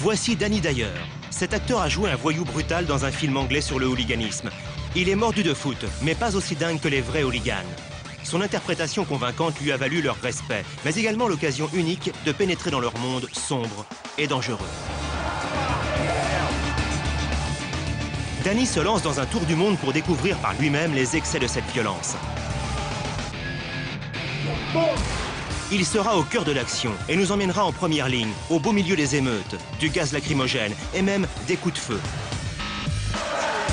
Voici Danny Dyer. Cet acteur a joué un voyou brutal dans un film anglais sur le hooliganisme. Il est mordu de foot, mais pas aussi dingue que les vrais hooligans. Son interprétation convaincante lui a valu leur respect, mais également l'occasion unique de pénétrer dans leur monde sombre et dangereux. Danny se lance dans un tour du monde pour découvrir par lui-même les excès de cette violence. Il sera au cœur de l'action et nous emmènera en première ligne, au beau milieu des émeutes, du gaz lacrymogène et même des coups de feu.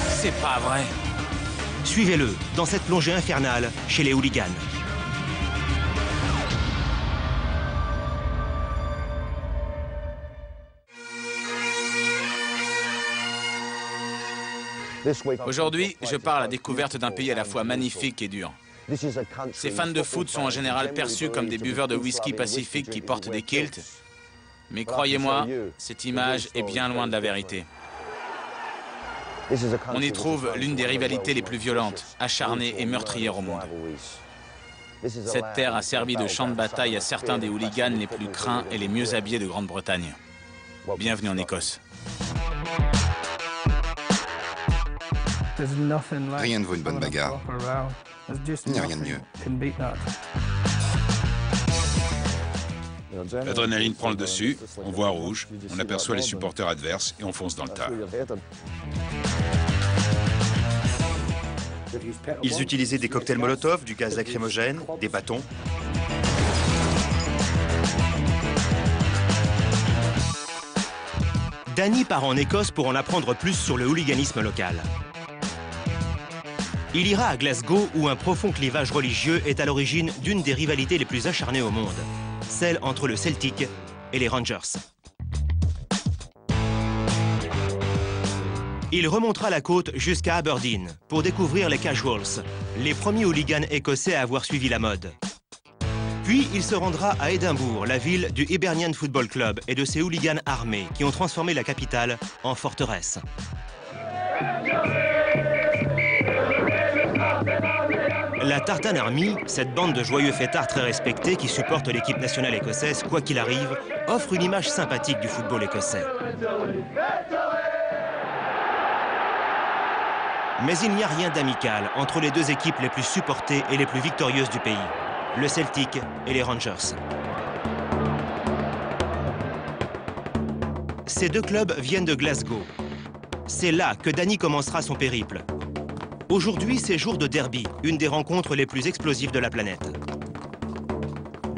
C'est pas vrai. Suivez-le dans cette plongée infernale chez les hooligans. Aujourd'hui, je pars à la découverte d'un pays à la fois magnifique et dur. Ces fans de foot sont en général perçus comme des buveurs de whisky pacifique qui portent des kilts. Mais croyez-moi, cette image est bien loin de la vérité. On y trouve l'une des rivalités les plus violentes, acharnées et meurtrières au monde. Cette terre a servi de champ de bataille à certains des hooligans les plus craints et les mieux habillés de Grande-Bretagne. Bienvenue en Écosse. Rien ne vaut une bonne bagarre. Il n'y a rien de mieux. L'adrénaline prend le dessus, on voit rouge, on aperçoit les supporters adverses et on fonce dans le tas. Ils utilisaient des cocktails Molotov, du gaz lacrymogène, des bâtons. Danny part en Écosse pour en apprendre plus sur le hooliganisme local. Il ira à Glasgow où un profond clivage religieux est à l'origine d'une des rivalités les plus acharnées au monde, celle entre le Celtic et les Rangers. Il remontera la côte jusqu'à Aberdeen pour découvrir les Casuals, les premiers hooligans écossais à avoir suivi la mode. Puis il se rendra à Édimbourg, la ville du Hibernian Football Club et de ses hooligans armés qui ont transformé la capitale en forteresse. La Tartan Army, cette bande de joyeux fêtards très respectés qui supportent l'équipe nationale écossaise quoi qu'il arrive, offre une image sympathique du football écossais. Mais il n'y a rien d'amical entre les deux équipes les plus supportées et les plus victorieuses du pays, le Celtic et les Rangers. Ces deux clubs viennent de Glasgow. C'est là que Danny commencera son périple. Aujourd'hui, c'est jour de derby, une des rencontres les plus explosives de la planète.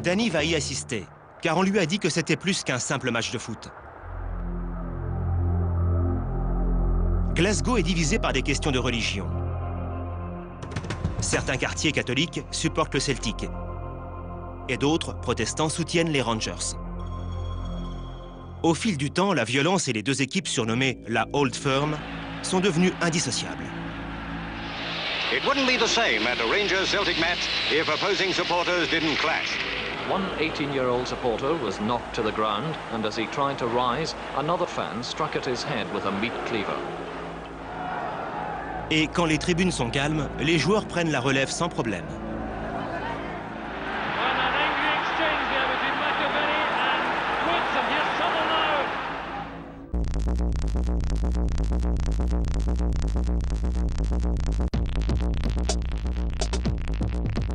Danny va y assister, car on lui a dit que c'était plus qu'un simple match de foot. Glasgow est divisé par des questions de religion. Certains quartiers catholiques supportent le Celtic, et d'autres, protestants, soutiennent les Rangers. Au fil du temps, la violence et les deux équipes surnommées la Old Firm sont devenues indissociables. It wouldn't be the same at a Rangers-Celtic match if opposing supporters didn't clash. One 18-year-old supporter was knocked to the ground, and as he tried to rise, another fan struck at his head with a meat cleaver. Et quand les tribunes sont calmes, les joueurs prennent la relève sans problème.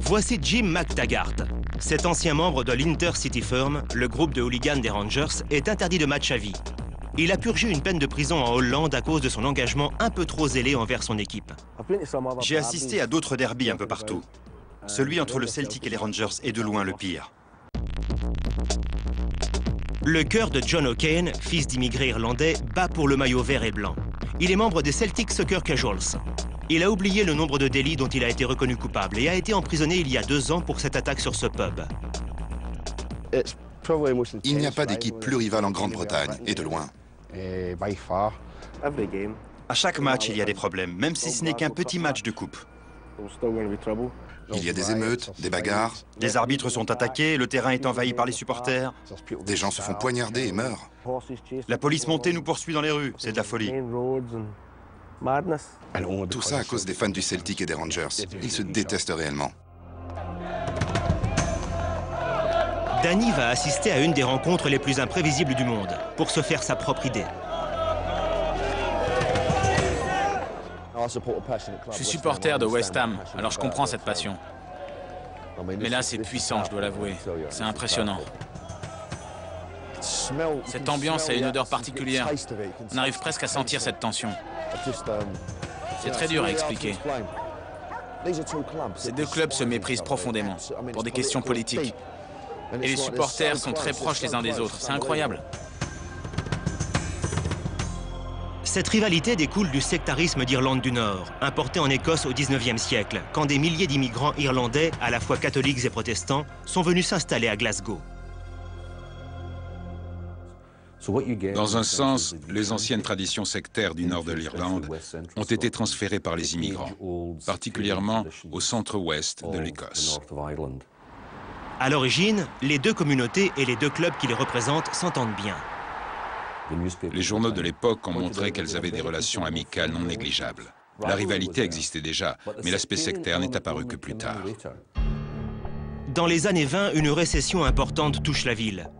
Voici Jim McTaggart. Cet ancien membre de l'Inter-City Firm, le groupe de hooligans des Rangers, est interdit de match à vie. Il a purgé une peine de prison en Hollande à cause de son engagement un peu trop zélé envers son équipe. J'ai assisté à d'autres derbys un peu partout. Celui entre le Celtic et les Rangers est de loin le pire. Le cœur de John O'Kane, fils d'immigrés irlandais, bat pour le maillot vert et blanc. Il est membre des Celtic Soccer Casuals. Il a oublié le nombre de délits dont il a été reconnu coupable et a été emprisonné il y a 2 ans pour cette attaque sur ce pub. Il n'y a pas d'équipe plus rivale en Grande-Bretagne, et de loin. À chaque match, il y a des problèmes, même si ce n'est qu'un petit match de coupe. Il y a des émeutes, des bagarres. Les arbitres sont attaqués, le terrain est envahi par les supporters. Des gens se font poignarder et meurent. La police montée nous poursuit dans les rues, c'est de la folie. Tout ça à cause des fans du Celtic et des Rangers. Ils se détestent réellement. Danny va assister à une des rencontres les plus imprévisibles du monde pour se faire sa propre idée. Je suis supporter de West Ham, alors je comprends cette passion. Mais là, c'est puissant, je dois l'avouer. C'est impressionnant. Cette ambiance a une odeur particulière. On arrive presque à sentir cette tension. C'est très dur à expliquer. Ces deux clubs se méprisent profondément pour des questions politiques. Et les supporters sont très proches les uns des autres. C'est incroyable. Cette rivalité découle du sectarisme d'Irlande du Nord, importé en Écosse au XIXe siècle, quand des milliers d'immigrants irlandais, à la fois catholiques et protestants, sont venus s'installer à Glasgow. Dans un sens, les anciennes traditions sectaires du nord de l'Irlande ont été transférées par les immigrants, particulièrement au centre-ouest de l'Écosse. À l'origine, les deux communautés et les deux clubs qui les représentent s'entendent bien. Les journaux de l'époque ont montré qu'elles avaient des relations amicales non négligeables. La rivalité existait déjà, mais l'aspect sectaire n'est apparu que plus tard. Dans les années 20, une récession importante touche la ville.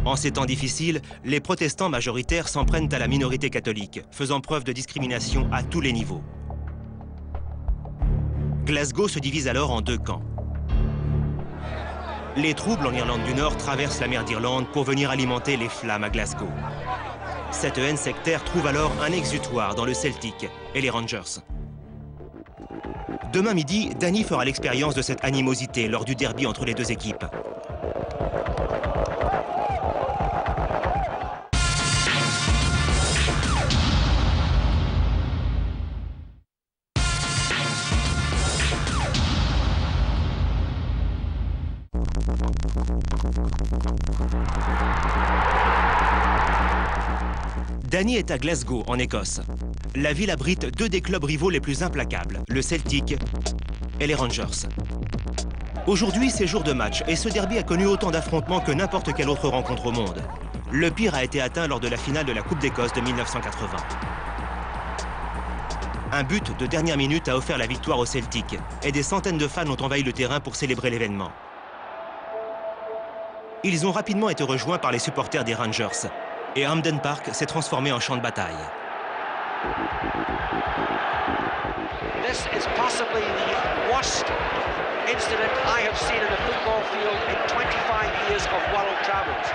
En ces temps difficiles, les protestants majoritaires s'en prennent à la minorité catholique, faisant preuve de discrimination à tous les niveaux. Glasgow se divise alors en deux camps. Les troubles en Irlande du Nord traversent la mer d'Irlande pour venir alimenter les flammes à Glasgow. Cette haine sectaire trouve alors un exutoire dans le Celtic et les Rangers. Demain midi, Danny fera l'expérience de cette animosité lors du derby entre les deux équipes. Danny est à Glasgow, en Écosse. La ville abrite deux des clubs rivaux les plus implacables, le Celtic et les Rangers. Aujourd'hui, c'est jour de match et ce derby a connu autant d'affrontements que n'importe quelle autre rencontre au monde. Le pire a été atteint lors de la finale de la Coupe d'Écosse de 1980. Un but de dernière minute a offert la victoire au Celtic et des centaines de fans ont envahi le terrain pour célébrer l'événement. Ils ont rapidement été rejoints par les supporters des Rangers. Et Hampden Park s'est transformé en champ de bataille. This is possibly the worst incident I have seen in a football field in 25 years of world travels.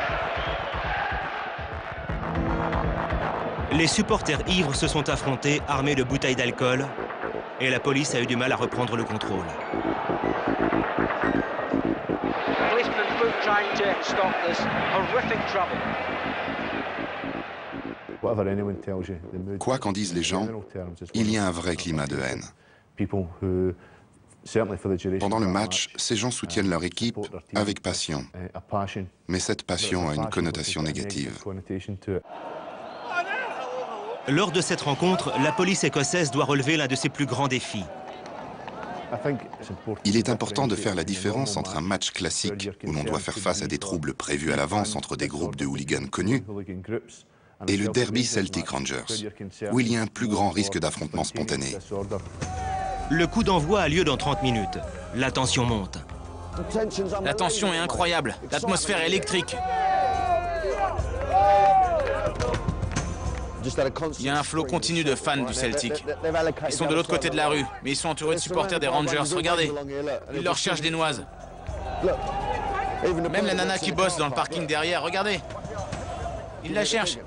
Les supporters ivres se sont affrontés, armés de bouteilles d'alcool, et la police a eu du mal à reprendre le contrôle. Policemen foot trying to stop this horrific trouble. Quoi qu'en disent les gens, il y a un vrai climat de haine. Pendant le match, ces gens soutiennent leur équipe avec passion. Mais cette passion a une connotation négative. Lors de cette rencontre, la police écossaise doit relever l'un de ses plus grands défis. Il est important de faire la différence entre un match classique, où l'on doit faire face à des troubles prévus à l'avance entre des groupes de hooligans connus, et le derby Celtic Rangers, où il y a un plus grand risque d'affrontement spontané. Le coup d'envoi a lieu dans 30 minutes. La tension monte. La tension est incroyable. L'atmosphère est électrique. Il y a un flot continu de fans du Celtic. Ils sont de l'autre côté de la rue, mais ils sont entourés de supporters des Rangers. Regardez, ils leur cherchent des noises. Même la nana qui bosse dans le parking derrière, regardez. Ils la cherchent.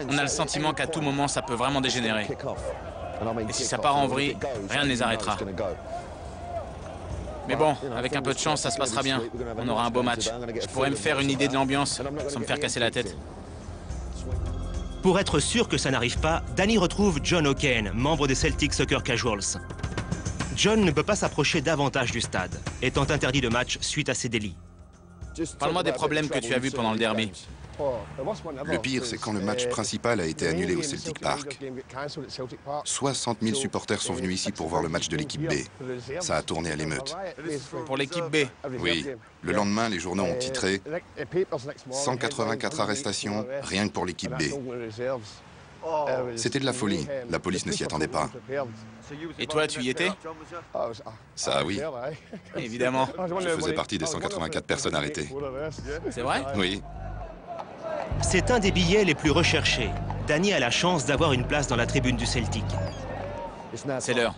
On a le sentiment qu'à tout moment, ça peut vraiment dégénérer. Et si ça part en vrille, rien ne les arrêtera. Mais bon, avec un peu de chance, ça se passera bien. On aura un beau match. Je pourrais me faire une idée de l'ambiance, sans me faire casser la tête. Pour être sûr que ça n'arrive pas, Danny retrouve John O'Kane, membre des Celtic Soccer Casuals. John ne peut pas s'approcher davantage du stade, étant interdit de match suite à ses délits. Parle-moi des problèmes que tu as vus pendant le derby. Le pire, c'est quand le match principal a été annulé au Celtic Park. 60 000 supporters sont venus ici pour voir le match de l'équipe B. Ça a tourné à l'émeute. Pour l'équipe B? Oui. Le lendemain, les journaux ont titré « 184 arrestations, rien que pour l'équipe B ». C'était de la folie. La police ne s'y attendait pas. Et toi, tu y étais? Ça, oui. Évidemment. Je faisais partie des 184 personnes arrêtées. C'est vrai? Oui. C'est un des billets les plus recherchés. Danny a la chance d'avoir une place dans la tribune du Celtic. C'est l'heure.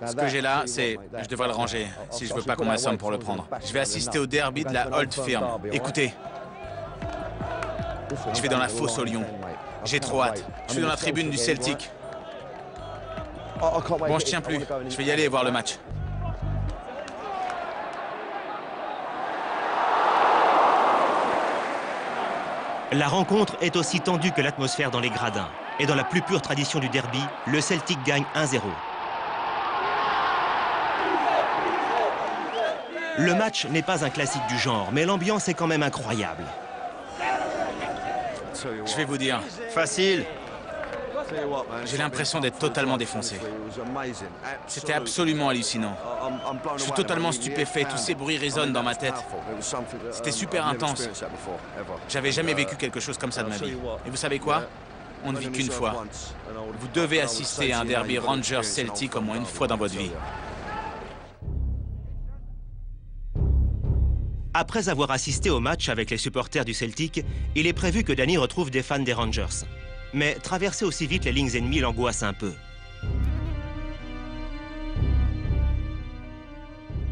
Ce que j'ai là, c'est... Je devrais le ranger, si je veux pas qu'on m'assomme pour le prendre. Je vais assister au derby de la Old Firm. Écoutez. Je vais dans la fosse au lion. J'ai trop hâte. Je suis dans la tribune du Celtic. Bon, je tiens plus. Je vais y aller et voir le match. La rencontre est aussi tendue que l'atmosphère dans les gradins. Et dans la plus pure tradition du derby, le Celtic gagne 1-0. Le match n'est pas un classique du genre, mais l'ambiance est quand même incroyable. Je vais vous dire. Facile. J'ai l'impression d'être totalement défoncé. C'était absolument hallucinant. Je suis totalement stupéfait, tous ces bruits résonnent dans ma tête. C'était super intense. J'avais jamais vécu quelque chose comme ça de ma vie. Et vous savez quoi? On ne vit qu'une fois. Vous devez assister à un derby Rangers-Celtic au moins une fois dans votre vie. Après avoir assisté au match avec les supporters du Celtic, il est prévu que Danny retrouve des fans des Rangers. Mais traverser aussi vite les lignes ennemies l'angoisse un peu.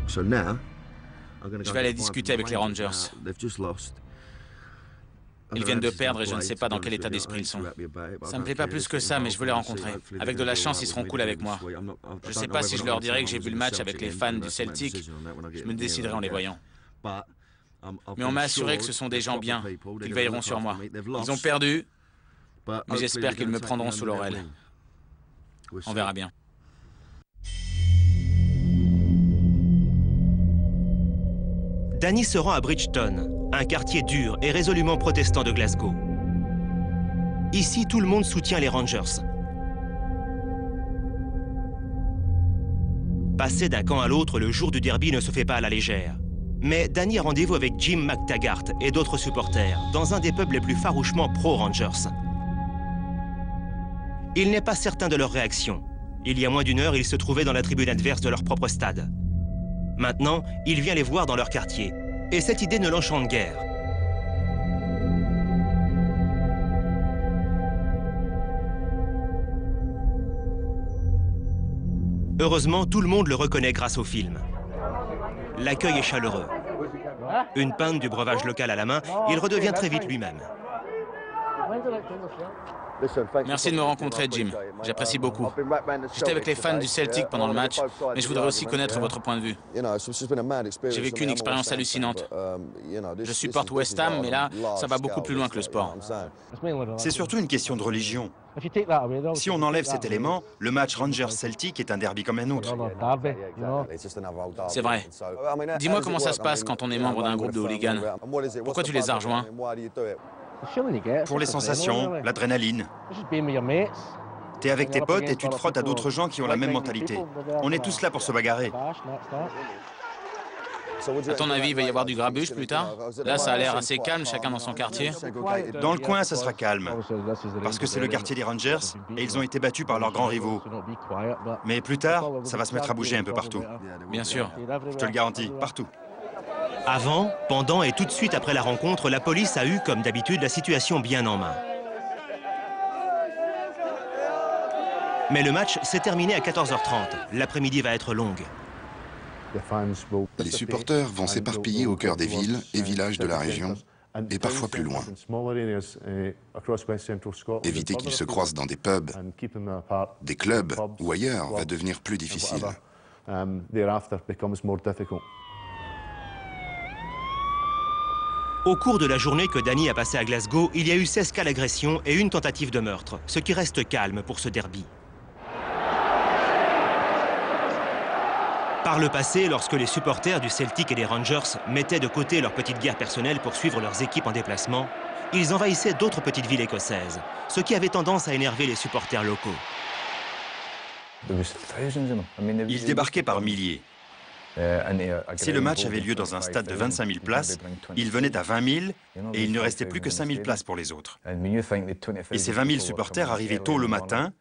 Je vais aller discuter avec les Rangers. Ils viennent de perdre et je ne sais pas dans quel état d'esprit ils sont. Ça me plaît pas plus que ça, mais je veux les rencontrer. Avec de la chance, ils seront cool avec moi. Je ne sais pas si je leur dirai que j'ai vu le match avec les fans du Celtic. Je me déciderai en les voyant. Mais on m'a assuré que ce sont des gens bien, qu'ils veilleront sur moi. Ils ont perdu, mais j'espère qu'ils me prendront sous leur aile. On verra bien. Danny se rend à Bridgeton, un quartier dur et résolument protestant de Glasgow. Ici, tout le monde soutient les Rangers. Passer d'un camp à l'autre le jour du derby ne se fait pas à la légère. Mais Danny a rendez-vous avec Jim McTaggart et d'autres supporters dans un des pubs les plus farouchement pro-Rangers. Il n'est pas certain de leur réaction. Il y a moins d'une heure, ils se trouvaient dans la tribune adverse de leur propre stade. Maintenant, il vient les voir dans leur quartier. Et cette idée ne l'enchante guère. Heureusement, tout le monde le reconnaît grâce au film. L'accueil est chaleureux. Une pinte du breuvage local à la main, il redevient très vite lui-même. Merci de me rencontrer, Jim. J'apprécie beaucoup. J'étais avec les fans du Celtic pendant le match, mais je voudrais aussi connaître votre point de vue. J'ai vécu une expérience hallucinante. Je supporte West Ham, mais là, ça va beaucoup plus loin que le sport. C'est surtout une question de religion. Si on enlève cet élément, le match Rangers-Celtic est un derby comme un autre. C'est vrai. Dis-moi comment ça se passe quand on est membre d'un groupe de hooligans. Pourquoi tu les as rejoints? Pour les sensations, l'adrénaline. T'es avec tes potes et tu te frottes à d'autres gens qui ont la même mentalité. On est tous là pour se bagarrer. À ton avis, il va y avoir du grabuge plus tard? Là, ça a l'air assez calme, chacun dans son quartier. Dans le coin, ça sera calme. Parce que c'est le quartier des Rangers et ils ont été battus par leurs grands rivaux. Mais plus tard, ça va se mettre à bouger un peu partout. Bien sûr. Je te le garantis, partout. Avant, pendant et tout de suite après la rencontre, la police a eu, comme d'habitude, la situation bien en main. Mais le match s'est terminé à 14h30. L'après-midi va être longue. Les supporters vont s'éparpiller au cœur des villes et villages de la région, et parfois plus loin. Éviter qu'ils se croisent dans des pubs, des clubs ou ailleurs va devenir plus difficile. Au cours de la journée que Danny a passée à Glasgow, il y a eu 16 cas d'agression et une tentative de meurtre, ce qui reste calme pour ce derby. Par le passé, lorsque les supporters du Celtic et des Rangers mettaient de côté leur petite guerre personnelle pour suivre leurs équipes en déplacement, ils envahissaient d'autres petites villes écossaises, ce qui avait tendance à énerver les supporters locaux. Ils débarquaient par milliers. Si le match avait lieu dans un stade de 25 000 places, ils venaient à 20 000 et il ne restait plus que 5 000 places pour les autres. Et ces 20 000 supporters arrivaient tôt le matin,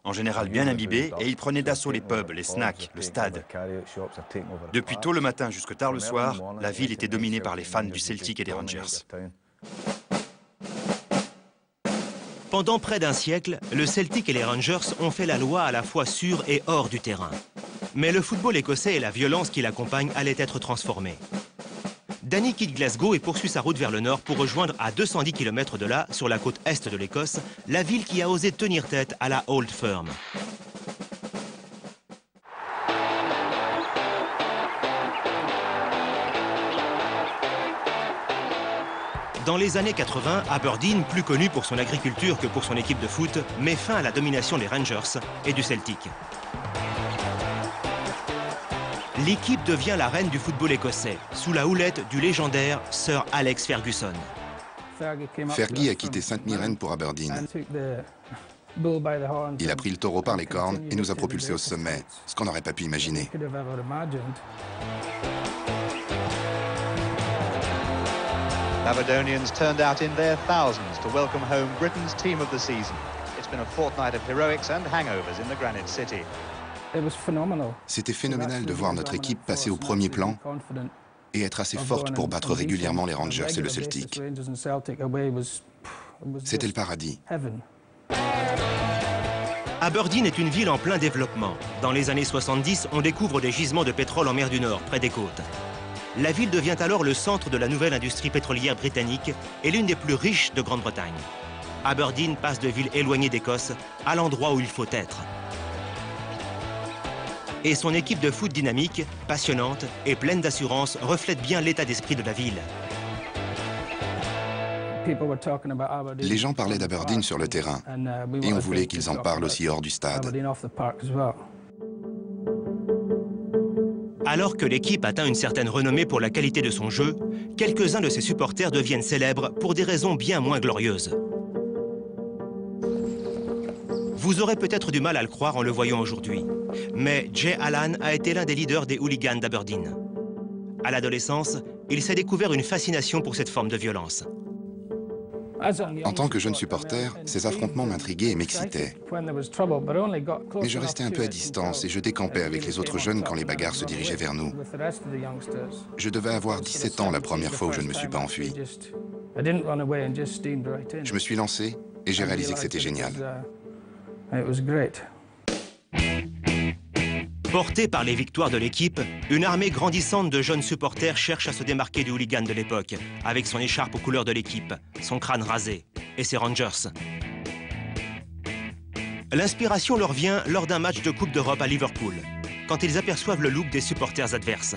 en général bien imbibés, et ils prenaient d'assaut les pubs, les snacks, le stade. Depuis tôt le matin jusque tard le soir, la ville était dominée par les fans du Celtic et des Rangers. Pendant près d'un siècle, le Celtic et les Rangers ont fait la loi à la fois sur et hors du terrain. Mais le football écossais et la violence qui l'accompagne allaient être transformés. Danny quitte Glasgow et poursuit sa route vers le nord pour rejoindre à 210 km de là, sur la côte est de l'Écosse, la ville qui a osé tenir tête à la Old Firm. Dans les années 80, Aberdeen, plus connu pour son agriculture que pour son équipe de foot, met fin à la domination des Rangers et du Celtic. L'équipe devient la reine du football écossais, sous la houlette du légendaire Sir Alex Ferguson. Fergie a quitté Sainte-Myrène pour Aberdeen. Il a pris le taureau par les cornes et nous a propulsés au sommet, ce qu'on n'aurait pas pu imaginer. Aberdonians turned out in their thousands to welcome home Britain's team of the season. It's been a fortnight of heroics and hangovers in the Granite City. C'était phénoménal de voir notre équipe passer au premier plan et être assez forte pour battre régulièrement les Rangers et le Celtic. C'était le paradis. Aberdeen est une ville en plein développement. Dans les années 70, on découvre des gisements de pétrole en mer du Nord, près des côtes. La ville devient alors le centre de la nouvelle industrie pétrolière britannique et l'une des plus riches de Grande-Bretagne. Aberdeen passe de ville éloignée d'Écosse à l'endroit où il faut être. Et son équipe de foot dynamique, passionnante et pleine d'assurance reflète bien l'état d'esprit de la ville. Les gens parlaient d'Aberdeen sur le terrain et on voulait qu'ils en parlent aussi hors du stade. Alors que l'équipe atteint une certaine renommée pour la qualité de son jeu, quelques-uns de ses supporters deviennent célèbres pour des raisons bien moins glorieuses. Vous aurez peut-être du mal à le croire en le voyant aujourd'hui, mais Jay Allan a été l'un des leaders des hooligans d'Aberdeen. À l'adolescence, il s'est découvert une fascination pour cette forme de violence. En tant que jeune supporter, ces affrontements m'intriguaient et m'excitaient. Mais je restais un peu à distance et je décampais avec les autres jeunes quand les bagarres se dirigeaient vers nous. Je devais avoir 17 ans la première fois où je ne me suis pas enfui. Je me suis lancé et j'ai réalisé que c'était génial. Porté par les victoires de l'équipe, une armée grandissante de jeunes supporters cherche à se démarquer du hooligan de l'époque, avec son écharpe aux couleurs de l'équipe, son crâne rasé et ses Rangers. L'inspiration leur vient lors d'un match de Coupe d'Europe à Liverpool, quand ils aperçoivent le look des supporters adverses.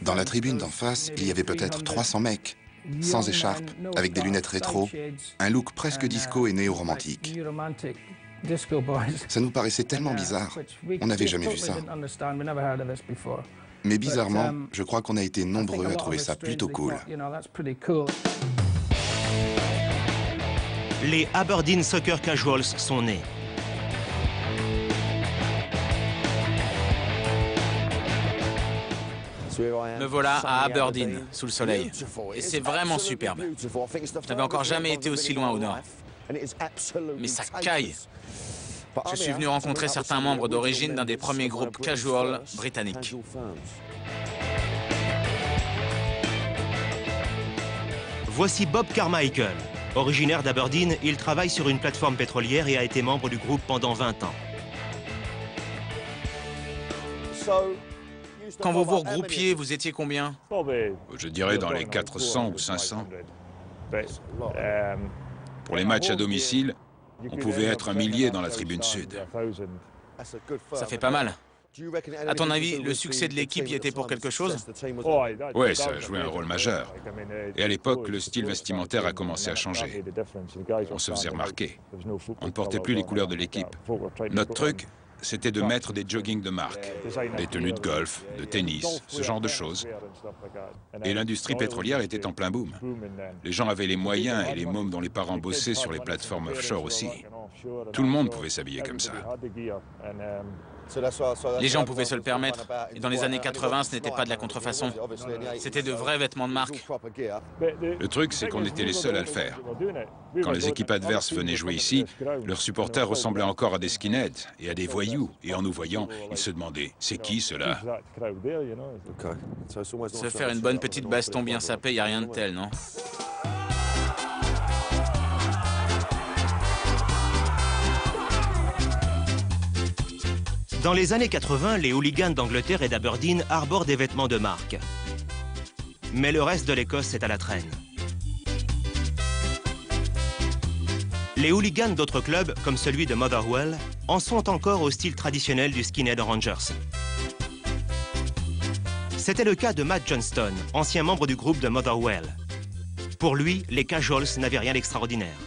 Dans la tribune d'en face, il y avait peut-être 300 mecs, sans écharpe, avec des lunettes rétro, un look presque disco et néo-romantique. Ça nous paraissait tellement bizarre. On n'avait jamais vu ça. Mais bizarrement, je crois qu'on a été nombreux à trouver ça plutôt cool. Les Aberdeen Soccer Casuals sont nés. Me voilà à Aberdeen, sous le soleil. Et c'est vraiment superbe. Je n'avais encore jamais été aussi loin au nord. Mais ça caille. Je suis venu rencontrer certains membres d'origine d'un des premiers groupes casual britanniques. Voici Bob Carmichael. Originaire d'Aberdeen, il travaille sur une plateforme pétrolière et a été membre du groupe pendant 20 ans. Quand vous vous regroupiez, vous étiez combien? Je dirais dans les 400 ou 500. Pour les matchs à domicile, on pouvait être 1 millier dans la tribune sud. Ça fait pas mal. À ton avis, le succès de l'équipe y était pour quelque chose? Oui, ça a joué un rôle majeur. Et à l'époque, le style vestimentaire a commencé à changer. On se faisait remarquer. On ne portait plus les couleurs de l'équipe. Notre truc, c'était de mettre des joggings de marque, des tenues de golf, de tennis, ce genre de choses. Et l'industrie pétrolière était en plein boom. Les gens avaient les moyens et les mômes dont les parents bossaient sur les plateformes offshore aussi. Tout le monde pouvait s'habiller comme ça. Les gens pouvaient se le permettre. Et dans les années 80, ce n'était pas de la contrefaçon. C'était de vrais vêtements de marque. Le truc, c'est qu'on était les seuls à le faire. Quand les équipes adverses venaient jouer ici, leurs supporters ressemblaient encore à des skinheads et à des voyous. Et en nous voyant, ils se demandaient « C'est qui ceux-là » Se faire une bonne petite baston bien sapée, il n'y a rien de tel, non? Dans les années 80, les hooligans d'Angleterre et d'Aberdeen arborent des vêtements de marque. Mais le reste de l'Écosse est à la traîne. Les hooligans d'autres clubs, comme celui de Motherwell, en sont encore au style traditionnel du skinhead Rangers. C'était le cas de Matt Johnston, ancien membre du groupe de Motherwell. Pour lui, les casuals n'avaient rien d'extraordinaire.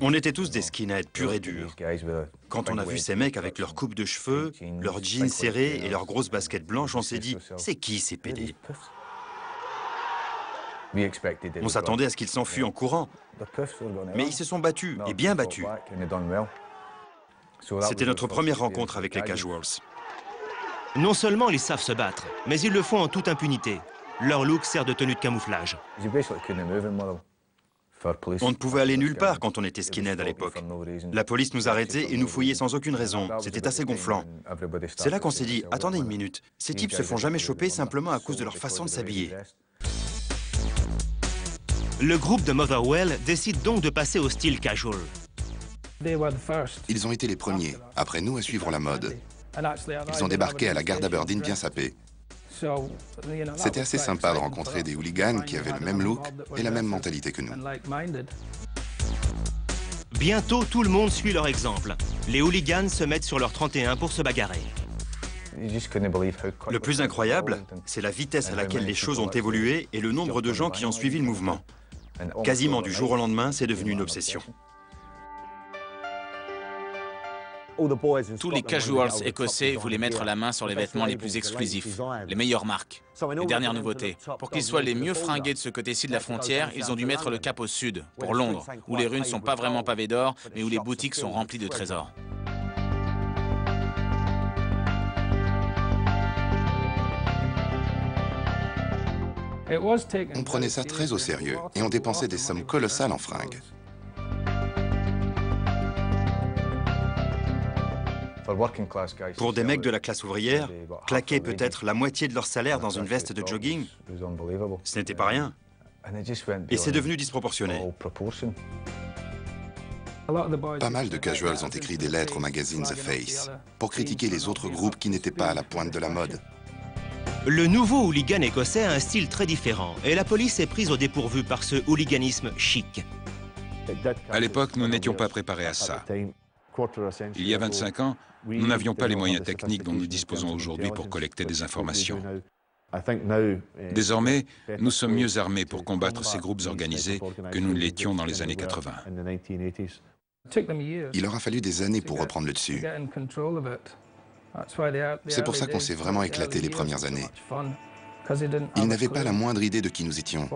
On était tous des skinheads purs et durs. Quand on a vu ces mecs avec leurs coupes de cheveux, leurs jeans serrés et leurs grosses baskets blanches, on s'est dit « C'est qui ces pédés ?» On s'attendait à ce qu'ils s'enfuient en courant. Mais ils se sont battus, et bien battus. C'était notre première rencontre avec les casuals. Non seulement ils savent se battre, mais ils le font en toute impunité. Leur look sert de tenue de camouflage. On ne pouvait aller nulle part quand on était skinhead à l'époque. La police nous arrêtait et nous fouillait sans aucune raison. C'était assez gonflant. C'est là qu'on s'est dit, attendez une minute, ces types se font jamais choper simplement à cause de leur façon de s'habiller. Le groupe de Motherwell décide donc de passer au style casual. Ils ont été les premiers, après nous, à suivre la mode. Ils ont débarqué à la gare d'Aberdeen bien sapés. C'était assez sympa de rencontrer des hooligans qui avaient le même look et la même mentalité que nous. Bientôt, tout le monde suit leur exemple. Les hooligans se mettent sur leur 31 pour se bagarrer. Le plus incroyable, c'est la vitesse à laquelle les choses ont évolué et le nombre de gens qui ont suivi le mouvement. Quasiment du jour au lendemain, c'est devenu une obsession. Tous les casuals écossais voulaient mettre la main sur les vêtements les plus exclusifs, les meilleures marques, les dernières nouveautés. Pour qu'ils soient les mieux fringués de ce côté-ci de la frontière, ils ont dû mettre le cap au sud, pour Londres, où les rues ne sont pas vraiment pavées d'or, mais où les boutiques sont remplies de trésors. On prenait ça très au sérieux et on dépensait des sommes colossales en fringues. Pour des mecs de la classe ouvrière, claquer peut-être la moitié de leur salaire dans une veste de jogging, ce n'était pas rien. Et c'est devenu disproportionné. Pas mal de casuals ont écrit des lettres au magazine The Face pour critiquer les autres groupes qui n'étaient pas à la pointe de la mode. Le nouveau hooligan écossais a un style très différent et la police est prise au dépourvu par ce hooliganisme chic. À l'époque, nous n'étions pas préparés à ça. Il y a 25 ans, nous n'avions pas les moyens techniques dont nous disposons aujourd'hui pour collecter des informations. Désormais, nous sommes mieux armés pour combattre ces groupes organisés que nous ne l'étions dans les années 80. Il leur a fallu des années pour reprendre le dessus. C'est pour ça qu'on s'est vraiment éclaté les premières années. Ils n'avaient pas la moindre idée de qui nous étions.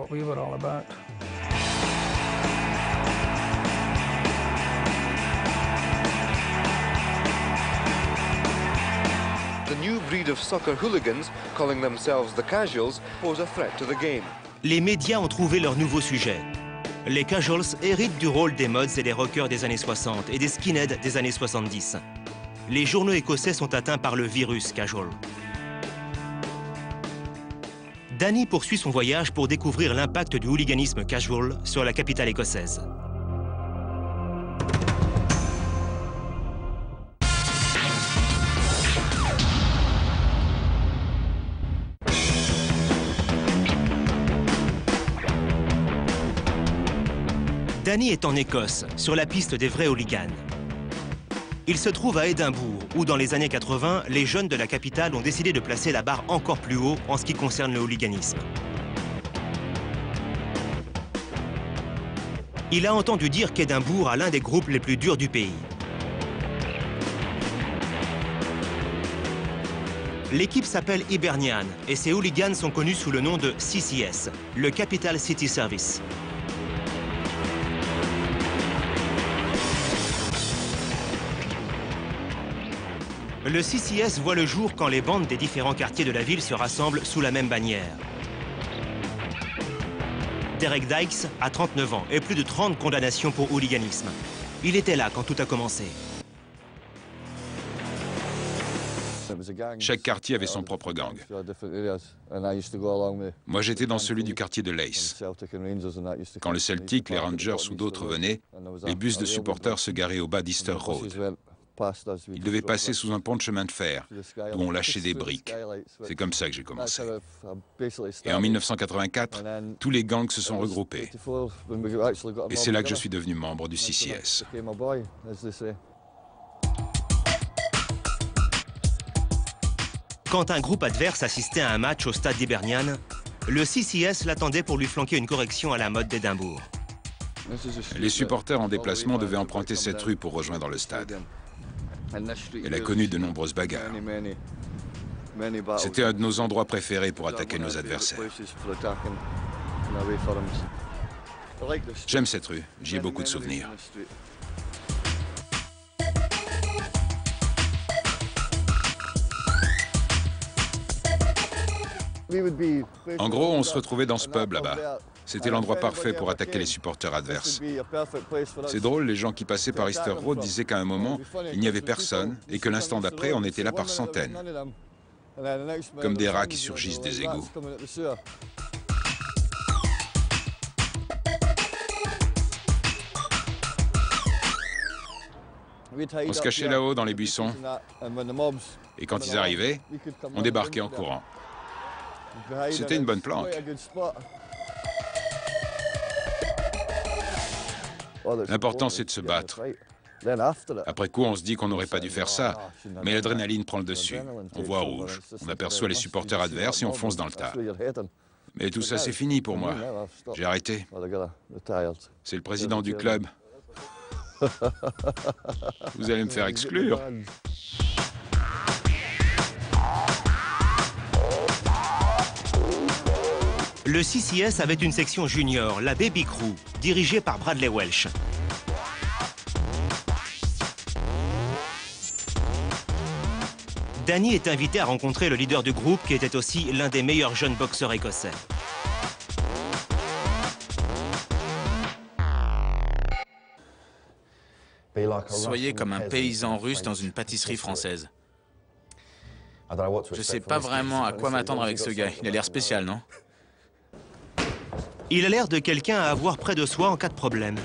Les médias ont trouvé leur nouveau sujet. Les casuals héritent du rôle des mods et des rockers des années 60 et des skinheads des années 70. Les journaux écossais sont atteints par le virus casual. Danny poursuit son voyage pour découvrir l'impact du hooliganisme casual sur la capitale écossaise. Danny est en Écosse, sur la piste des vrais hooligans. Il se trouve à Édimbourg, où dans les années 80, les jeunes de la capitale ont décidé de placer la barre encore plus haut en ce qui concerne le hooliganisme. Il a entendu dire qu'Édimbourg a l'un des groupes les plus durs du pays. L'équipe s'appelle Hibernian et ses hooligans sont connus sous le nom de CCS, le Capital City Service. Le CCS voit le jour quand les bandes des différents quartiers de la ville se rassemblent sous la même bannière. Derek Dykes a 39 ans et plus de 30 condamnations pour hooliganisme. Il était là quand tout a commencé. Chaque quartier avait son propre gang. Moi, j'étais dans celui du quartier de Lace. Quand le Celtic, les Rangers ou d'autres venaient, les bus de supporters se garaient au bas d'Easter Road. Ils devaient passer sous un pont de chemin de fer, d'où on lâchait des briques. C'est comme ça que j'ai commencé. Et en 1984, tous les gangs se sont regroupés. Et c'est là que je suis devenu membre du CCS. Quand un groupe adverse assistait à un match au stade d'Hibernian, le CCS l'attendait pour lui flanquer une correction à la mode d'Édimbourg. Les supporters en déplacement devaient emprunter cette rue pour rejoindre le stade. Elle a connu de nombreuses bagarres. C'était un de nos endroits préférés pour attaquer nos adversaires. J'aime cette rue, j'y ai beaucoup de souvenirs. En gros, on se retrouvait dans ce pub là-bas. C'était l'endroit parfait pour attaquer les supporters adverses. C'est drôle, les gens qui passaient par Easter Road disaient qu'à un moment, il n'y avait personne et que l'instant d'après, on était là par centaines. Comme des rats qui surgissent des égouts. On se cachait là-haut dans les buissons. Et quand ils arrivaient, on débarquait en courant. C'était une bonne planque. L'important, c'est de se battre. Après coup, on se dit qu'on n'aurait pas dû faire ça, mais l'adrénaline prend le dessus. On voit rouge, on aperçoit les supporters adverses et on fonce dans le tas. Mais tout ça, c'est fini pour moi. J'ai arrêté. C'est le président du club. Vous allez me faire exclure. Le CCS avait une section junior, la Baby Crew, dirigée par Bradley Welsh. Danny est invité à rencontrer le leader du groupe, qui était aussi l'un des meilleurs jeunes boxeurs écossais. Soyez comme un paysan russe dans une pâtisserie française. Je ne sais pas vraiment à quoi m'attendre avec ce gars. Il a l'air spécial, non? Il a l'air de quelqu'un à avoir près de soi en cas de problème.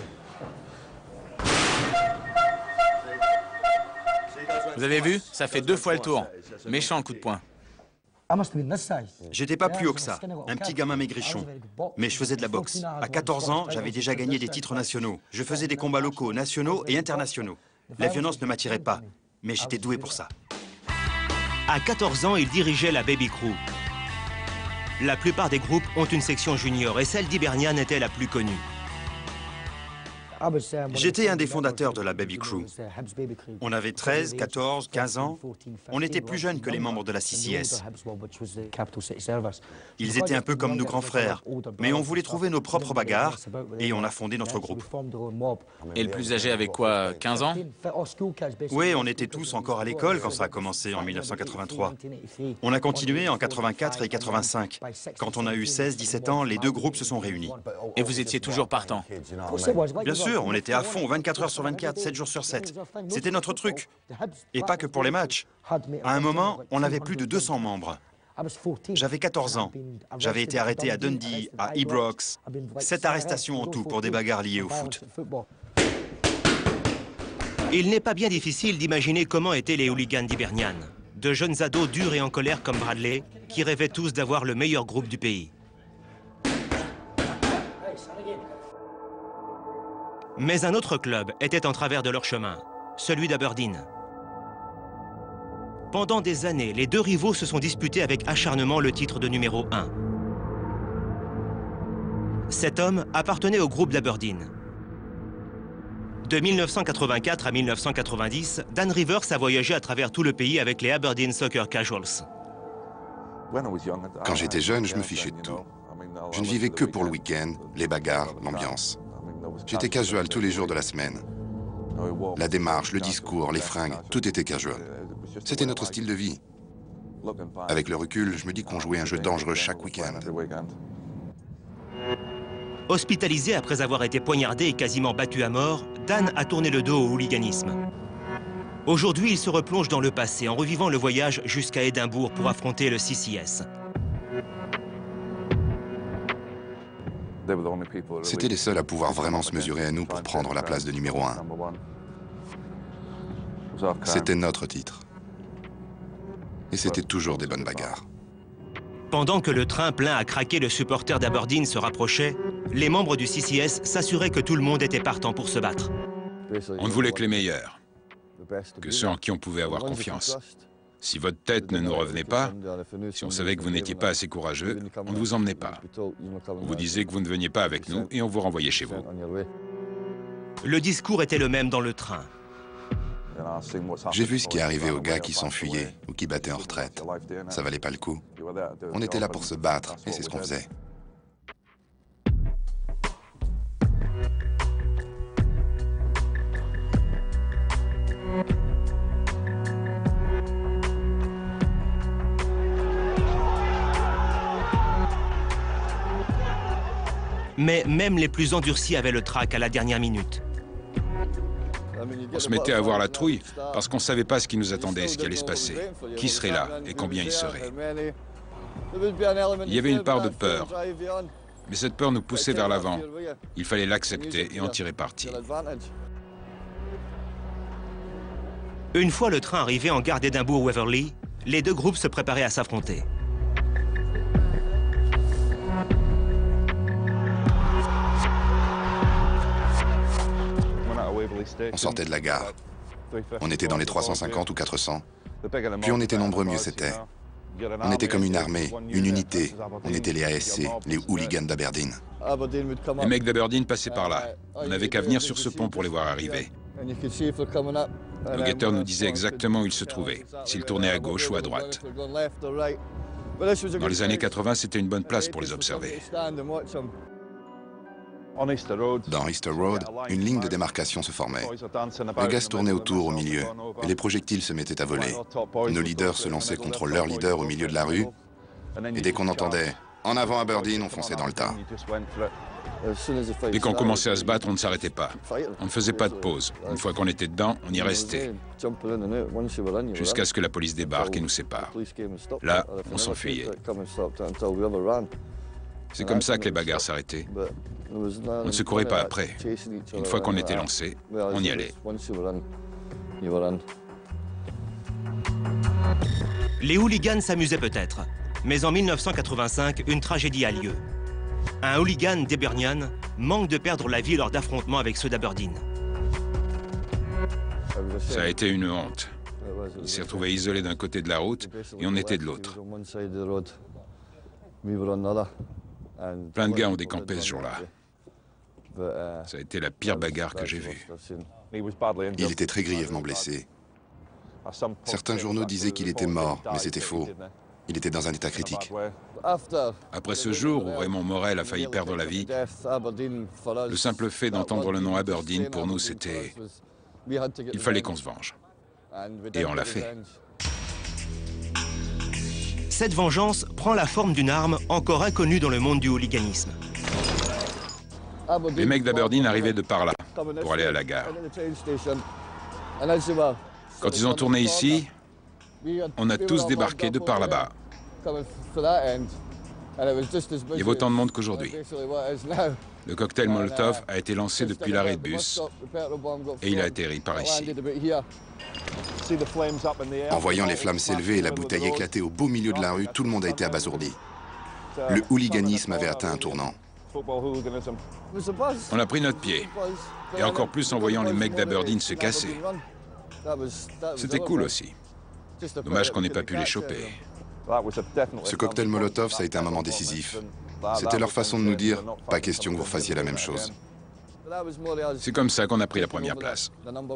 Vous avez vu? Ça fait 2 fois le tour. Méchant coup de poing. J'étais pas plus haut que ça, un petit gamin maigrichon. Mais je faisais de la boxe. À 14 ans, j'avais déjà gagné des titres nationaux. Je faisais des combats locaux, nationaux et internationaux. La violence ne m'attirait pas, mais j'étais doué pour ça. À 14 ans, il dirigeait la Baby Crew. La plupart des groupes ont une section junior et celle d'Hibernian était la plus connue. J'étais un des fondateurs de la Baby Crew. On avait 13, 14, 15 ans. On était plus jeunes que les membres de la CCS. Ils étaient un peu comme nos grands frères, mais on voulait trouver nos propres bagarres et on a fondé notre groupe. Et le plus âgé avait quoi, 15 ans? Oui, on était tous encore à l'école quand ça a commencé en 1983. On a continué en 84 et 85. Quand on a eu 16, 17 ans, les deux groupes se sont réunis. Et vous étiez toujours partant? Bien sûr, on était à fond, 24 heures sur 24, 7 jours sur 7. C'était notre truc. Et pas que pour les matchs. À un moment, on avait plus de 200 membres. J'avais 14 ans. J'avais été arrêté à Dundee, à Ibrox. 7 arrestations en tout pour des bagarres liées au foot. Il n'est pas bien difficile d'imaginer comment étaient les hooligans d'Hibernian. De jeunes ados durs et en colère comme Bradley, qui rêvaient tous d'avoir le meilleur groupe du pays. Mais un autre club était en travers de leur chemin, celui d'Aberdeen. Pendant des années, les deux rivaux se sont disputés avec acharnement le titre de numéro 1. Cet homme appartenait au groupe d'Aberdeen. De 1984 à 1990, Dan Rivers a voyagé à travers tout le pays avec les Aberdeen Soccer Casuals. Quand j'étais jeune, je me fichais de tout. Je ne vivais que pour le week-end, les bagarres, l'ambiance. J'étais casual tous les jours de la semaine. La démarche, le discours, les fringues, tout était casual. C'était notre style de vie. Avec le recul, je me dis qu'on jouait un jeu dangereux chaque week-end. Hospitalisé après avoir été poignardé et quasiment battu à mort, Dan a tourné le dos au hooliganisme. Aujourd'hui, il se replonge dans le passé en revivant le voyage jusqu'à Édimbourg pour affronter le CCS. C'était les seuls à pouvoir vraiment se mesurer à nous pour prendre la place de numéro 1. C'était notre titre. Et c'était toujours des bonnes bagarres. Pendant que le train plein à craquer de supporters d'Aberdeen se rapprochait, les membres du CCS s'assuraient que tout le monde était partant pour se battre. On ne voulait que les meilleurs, que ceux en qui on pouvait avoir confiance. Si votre tête ne nous revenait pas, si on savait que vous n'étiez pas assez courageux, on ne vous emmenait pas. On vous disait que vous ne veniez pas avec nous et on vous renvoyait chez vous. Le discours était le même dans le train. J'ai vu ce qui arrivait aux gars qui s'enfuyaient ou qui battaient en retraite. Ça valait pas le coup. On était là pour se battre et c'est ce qu'on faisait. Mais même les plus endurcis avaient le trac à la dernière minute. On se mettait à avoir la trouille parce qu'on ne savait pas ce qui nous attendait, ce qui allait se passer, qui serait là et combien il serait. Il y avait une part de peur, mais cette peur nous poussait vers l'avant. Il fallait l'accepter et en tirer parti. Une fois le train arrivé en gare d'Édimbourg-Waverley, les deux groupes se préparaient à s'affronter. On sortait de la gare. On était dans les 350 ou 400. Plus on était nombreux, mieux c'était. On était comme une armée, une unité. On était les ASC, les hooligans d'Aberdeen. Les mecs d'Aberdeen passaient par là. On n'avait qu'à venir sur ce pont pour les voir arriver. Nos guetteurs nous disaient exactement où ils se trouvaient, s'ils tournaient à gauche ou à droite. Dans les années 80, c'était une bonne place pour les observer. Dans Easter Road, une ligne de démarcation se formait. Les gars se tournaient autour au milieu, et les projectiles se mettaient à voler. Nos leaders se lançaient contre leurs leaders au milieu de la rue, et dès qu'on entendait « En avant Aberdeen », on fonçait dans le tas. Dès qu'on commençait à se battre, on ne s'arrêtait pas. On ne faisait pas de pause. Une fois qu'on était dedans, on y restait. Jusqu'à ce que la police débarque et nous sépare. Là, on s'enfuyait. C'est comme ça que les bagarres s'arrêtaient. On ne se courait pas après. Une fois qu'on était lancé, on y allait. Les hooligans s'amusaient peut-être, mais en 1985, une tragédie a lieu. Un hooligan d'Hibernian manque de perdre la vie lors d'affrontements avec ceux d'Aberdeen. Ça a été une honte. Il s'est retrouvé isolé d'un côté de la route et on était de l'autre. Plein de gars ont décampé ce jour-là. Ça a été la pire bagarre que j'ai vue. Il était très grièvement blessé. Certains journaux disaient qu'il était mort, mais c'était faux. Il était dans un état critique. Après ce jour où Raymond Morel a failli perdre la vie, le simple fait d'entendre le nom Aberdeen, pour nous, c'était... Il fallait qu'on se venge. Et on l'a fait. Cette vengeance prend la forme d'une arme encore inconnue dans le monde du hooliganisme. Les mecs d'Aberdeen arrivaient de par là, pour aller à la gare. Quand ils ont tourné ici, on a tous débarqué de par là-bas. Il y avait autant de monde qu'aujourd'hui. Le cocktail Molotov a été lancé depuis l'arrêt de bus et il a atterri par ici. En voyant les flammes s'élever et la bouteille éclater au beau milieu de la rue, tout le monde a été abasourdi. Le hooliganisme avait atteint un tournant. On a pris notre pied, et encore plus en voyant les mecs d'Aberdeen se casser. C'était cool aussi. Dommage qu'on n'ait pas pu les choper. Ce cocktail Molotov, ça a été un moment décisif. C'était leur façon de nous dire « pas question que vous fassiez la même chose ». C'est comme ça qu'on a pris la première place.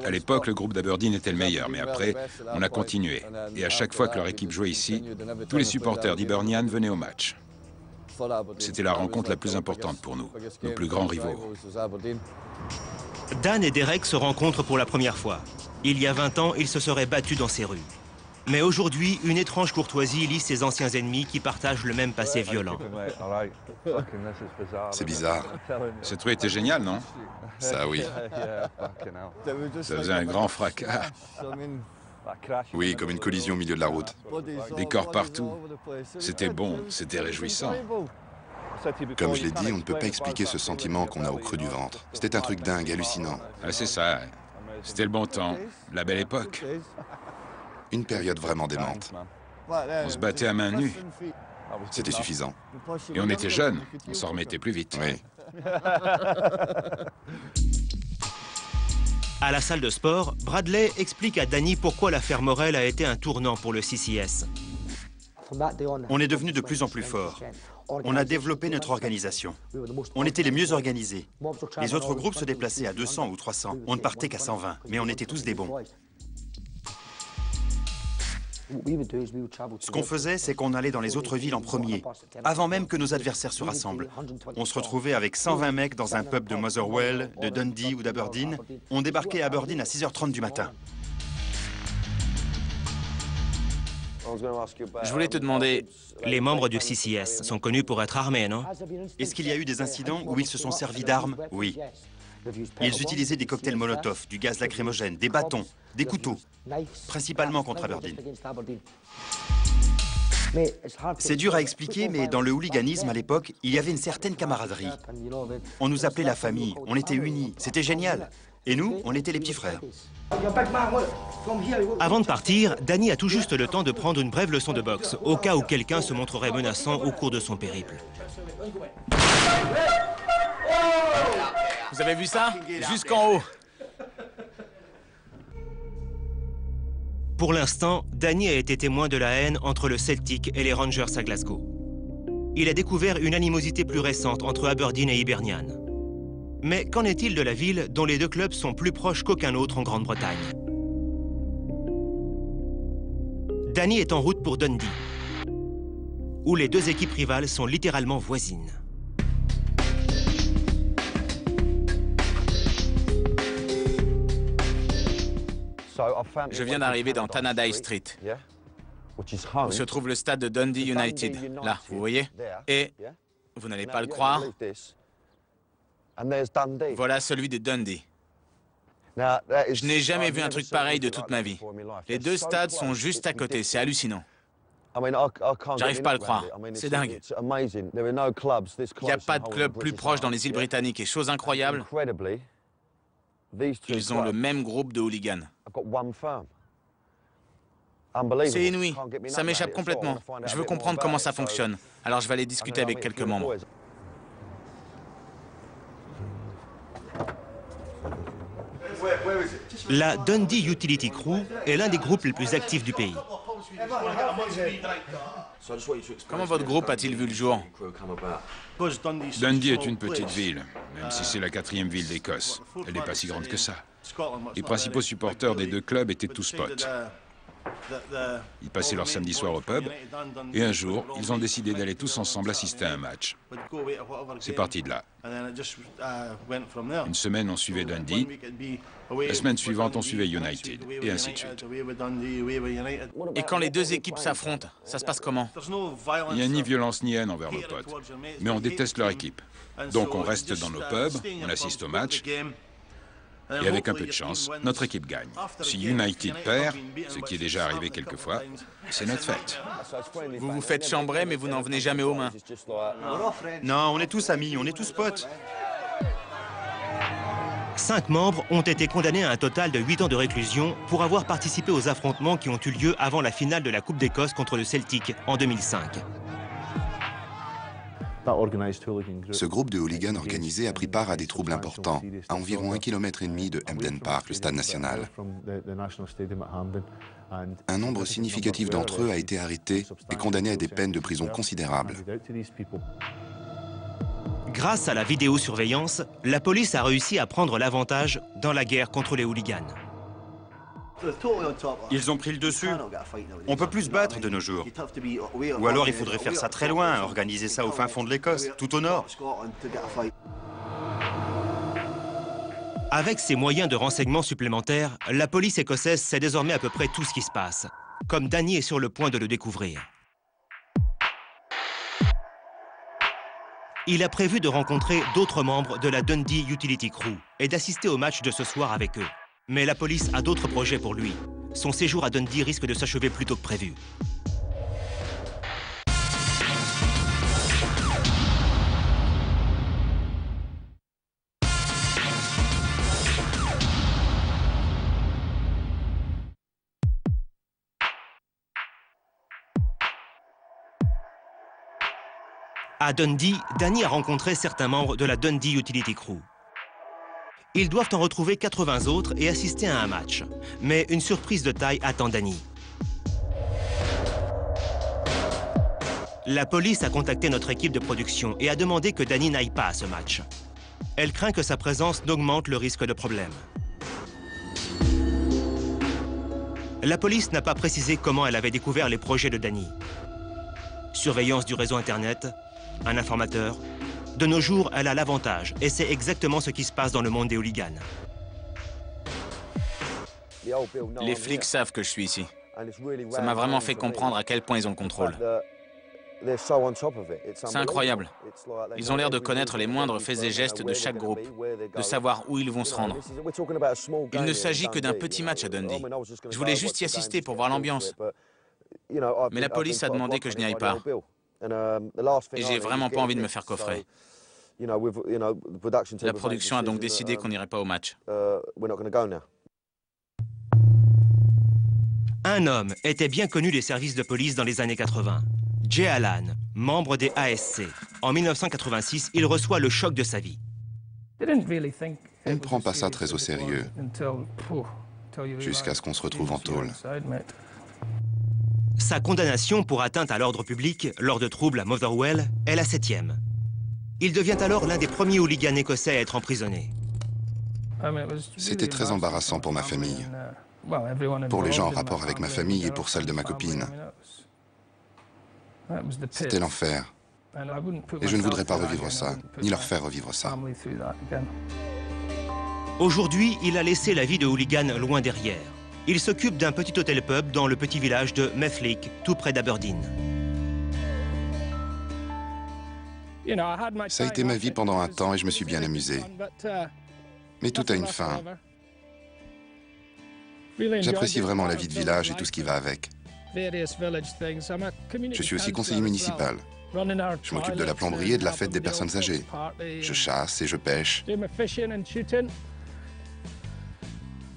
À l'époque, le groupe d'Aberdeen était le meilleur, mais après, on a continué. Et à chaque fois que leur équipe jouait ici, tous les supporters d'Hibernian venaient au match. C'était la rencontre la plus importante pour nous, nos plus grands rivaux. Dan et Derek se rencontrent pour la première fois. Il y a 20 ans, ils se seraient battus dans ces rues. Mais aujourd'hui, une étrange courtoisie lie ses anciens ennemis qui partagent le même passé violent. C'est bizarre. Cette rue était géniale, non? Ça, oui. Ça faisait un grand fracas. Oui, comme une collision au milieu de la route. Des corps partout. C'était bon, c'était réjouissant. Comme je l'ai dit, on ne peut pas expliquer ce sentiment qu'on a au creux du ventre. C'était un truc dingue, hallucinant. Ah, c'est ça. C'était le bon temps, la belle époque. Une période vraiment démente. On se battait à main nue. C'était suffisant. Et on était jeunes, on s'en remettait plus vite. Oui. À la salle de sport, Bradley explique à Danny pourquoi l'affaire Morel a été un tournant pour le CCS. On est devenu de plus en plus fort. On a développé notre organisation. On était les mieux organisés. Les autres groupes se déplaçaient à 200 ou 300. On ne partait qu'à 120, mais on était tous des bons. Ce qu'on faisait, c'est qu'on allait dans les autres villes en premier, avant même que nos adversaires se rassemblent. On se retrouvait avec 120 mecs dans un pub de Motherwell, de Dundee ou d'Aberdeen. On débarquait à Aberdeen à 6h30 du matin. Je voulais te demander... Les membres du CCS sont connus pour être armés, non? Est-ce qu'il y a eu des incidents où ils se sont servis d'armes? Oui. Ils utilisaient des cocktails Molotov, du gaz lacrymogène, des bâtons, des couteaux, principalement contre Aberdeen. C'est dur à expliquer, mais dans le hooliganisme à l'époque, il y avait une certaine camaraderie. On nous appelait la famille, on était unis, c'était génial. Et nous, on était les petits frères. Avant de partir, Danny a tout juste le temps de prendre une brève leçon de boxe, au cas où quelqu'un se montrerait menaçant au cours de son périple. Vous avez vu ça? Jusqu'en haut. Pour l'instant, Danny a été témoin de la haine entre le Celtic et les Rangers à Glasgow. Il a découvert une animosité plus récente entre Aberdeen et Hibernian. Mais qu'en est-il de la ville dont les deux clubs sont plus proches qu'aucun autre en Grande-Bretagne? Danny est en route pour Dundee, où les deux équipes rivales sont littéralement voisines. Je viens d'arriver dans Tannadice Street, où se trouve le stade de Dundee United. Là, vous voyez? Et, vous n'allez pas le croire, voilà celui de Dundee. Je n'ai jamais vu un truc pareil de toute ma vie. Les deux stades sont juste à côté, c'est hallucinant. J'arrive pas à le croire, c'est dingue. Il n'y a pas de club plus proche dans les îles britanniques et chose incroyable, ils ont le même groupe de hooligans. C'est inouï, ça m'échappe complètement. Je veux comprendre comment ça fonctionne, alors je vais aller discuter avec quelques membres. La Dundee Utility Crew est l'un des groupes les plus actifs du pays. Comment votre groupe a-t-il vu le jour? Dundee est une petite ville, même si c'est la 4e ville d'Écosse. Elle n'est pas si grande que ça. Les principaux supporters des deux clubs étaient tous potes. Ils passaient leur samedi soir au pub, et un jour, ils ont décidé d'aller tous ensemble assister à un match. C'est parti de là. Une semaine, on suivait Dundee. La semaine suivante, on suivait United, et ainsi de suite. Et quand les deux équipes s'affrontent, ça se passe comment? Il n'y a ni violence ni haine envers nos potes, mais on déteste leur équipe. Donc on reste dans nos pubs, on assiste au match, et avec un peu de chance, notre équipe gagne. Si United perd, ce qui est déjà arrivé quelquefois, c'est notre fête. Vous vous faites chambrer, mais vous n'en venez jamais aux mains. Non, on est tous amis, on est tous potes. 5 membres ont été condamnés à un total de 8 ans de réclusion pour avoir participé aux affrontements qui ont eu lieu avant la finale de la Coupe d'Écosse contre le Celtic en 2005. Ce groupe de hooligans organisés a pris part à des troubles importants, à environ 1,5 km de Hampden Park, le stade national. Un nombre significatif d'entre eux a été arrêté et condamné à des peines de prison considérables. Grâce à la vidéosurveillance, la police a réussi à prendre l'avantage dans la guerre contre les hooligans. Ils ont pris le dessus. On peut plus se battre de nos jours. Ou alors il faudrait faire ça très loin, organiser ça au fin fond de l'Écosse, tout au nord. Avec ces moyens de renseignement supplémentaires, la police écossaise sait désormais à peu près tout ce qui se passe. comme Danny est sur le point de le découvrir. Il a prévu de rencontrer d'autres membres de la Dundee Utility Crew et d'assister au match de ce soir avec eux. Mais la police a d'autres projets pour lui. Son séjour à Dundee risque de s'achever plus tôt que prévu. À Dundee, Danny a rencontré certains membres de la Dundee Utility Crew. Ils doivent en retrouver 80 autres et assister à un match. Mais une surprise de taille attend Danny. La police a contacté notre équipe de production et a demandé que Danny n'aille pas à ce match. Elle craint que sa présence n'augmente le risque de problème. La police n'a pas précisé comment elle avait découvert les projets de Danny. Surveillance du réseau Internet, un informateur. De nos jours, elle a l'avantage et c'est exactement ce qui se passe dans le monde des hooligans. Les flics savent que je suis ici. Ça m'a vraiment fait comprendre à quel point ils ont le contrôle. C'est incroyable. Ils ont l'air de connaître les moindres faits et gestes de chaque groupe, de savoir où ils vont se rendre. Il ne s'agit que d'un petit match à Dundee. Je voulais juste y assister pour voir l'ambiance. Mais la police a demandé que je n'y aille pas. Et j'ai vraiment pas envie de me faire coffrer. La production a donc décidé qu'on n'irait pas au match. Un homme était bien connu des services de police dans les années 80. Jay Allan, membre des ASC. En 1986, il reçoit le choc de sa vie. On ne prend pas ça très au sérieux, jusqu'à ce qu'on se retrouve en tôle. Sa condamnation pour atteinte à l'ordre public lors de troubles à Motherwell est la 7e. Il devient alors l'un des premiers hooligans écossais à être emprisonné. C'était très embarrassant pour ma famille, pour les gens en rapport avec ma famille et pour celle de ma copine. C'était l'enfer. Et je ne voudrais pas revivre ça, ni leur faire revivre ça. Aujourd'hui, il a laissé la vie de hooligan loin derrière. Il s'occupe d'un petit hôtel-pub dans le petit village de Methlick, tout près d'Aberdeen. Ça a été ma vie pendant un temps et je me suis bien amusé. Mais tout a une fin. J'apprécie vraiment la vie de village et tout ce qui va avec. Je suis aussi conseiller municipal. Je m'occupe de la plomberie et de la fête des personnes âgées. Je chasse et je pêche.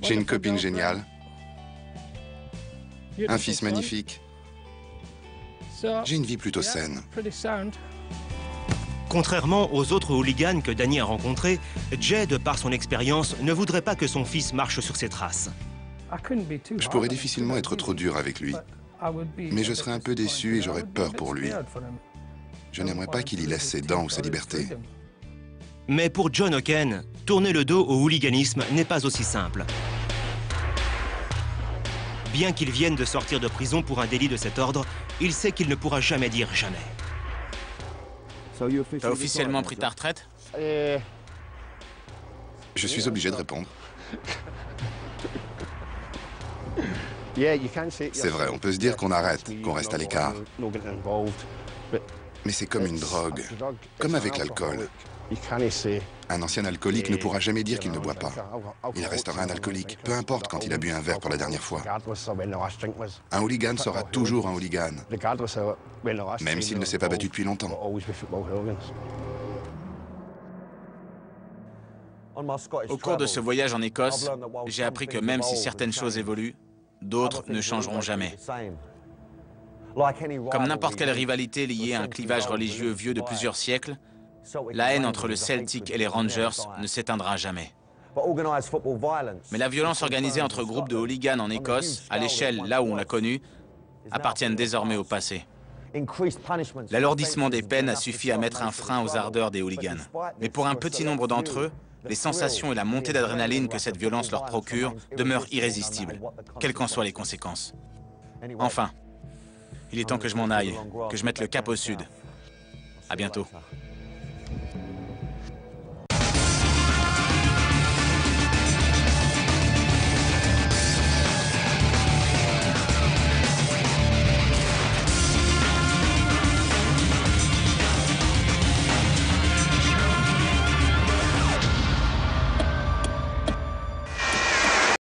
J'ai une copine géniale. Un fils magnifique. J'ai une vie plutôt saine. Contrairement aux autres hooligans que Danny a rencontrés, Jay, de par son expérience, ne voudrait pas que son fils marche sur ses traces. Je pourrais difficilement être trop dur avec lui. Mais je serais un peu déçu et j'aurais peur pour lui. Je n'aimerais pas qu'il y laisse ses dents ou sa liberté. Mais pour John Hocken, tourner le dos au hooliganisme n'est pas aussi simple. Bien qu'il vienne de sortir de prison pour un délit de cet ordre, il sait qu'il ne pourra jamais dire jamais. T'as officiellement pris ta retraite? Je suis obligé de répondre. C'est vrai, on peut se dire qu'on arrête, qu'on reste à l'écart. Mais c'est comme une drogue, comme avec l'alcool. Un ancien alcoolique ne pourra jamais dire qu'il ne boit pas. Il restera un alcoolique, peu importe quand il a bu un verre pour la dernière fois. Un hooligan sera toujours un hooligan, même s'il ne s'est pas battu depuis longtemps. Au cours de ce voyage en Écosse, j'ai appris que même si certaines choses évoluent, d'autres ne changeront jamais. Comme n'importe quelle rivalité liée à un clivage religieux vieux de plusieurs siècles, la haine entre le Celtic et les Rangers ne s'éteindra jamais. Mais la violence organisée entre groupes de hooligans en Écosse, à l'échelle là où on l'a connue, appartiennent désormais au passé. L'alourdissement des peines a suffi à mettre un frein aux ardeurs des hooligans. Mais pour un petit nombre d'entre eux, les sensations et la montée d'adrénaline que cette violence leur procure demeurent irrésistibles, quelles qu'en soient les conséquences. Enfin, il est temps que je m'en aille, que je mette le cap au sud. À bientôt.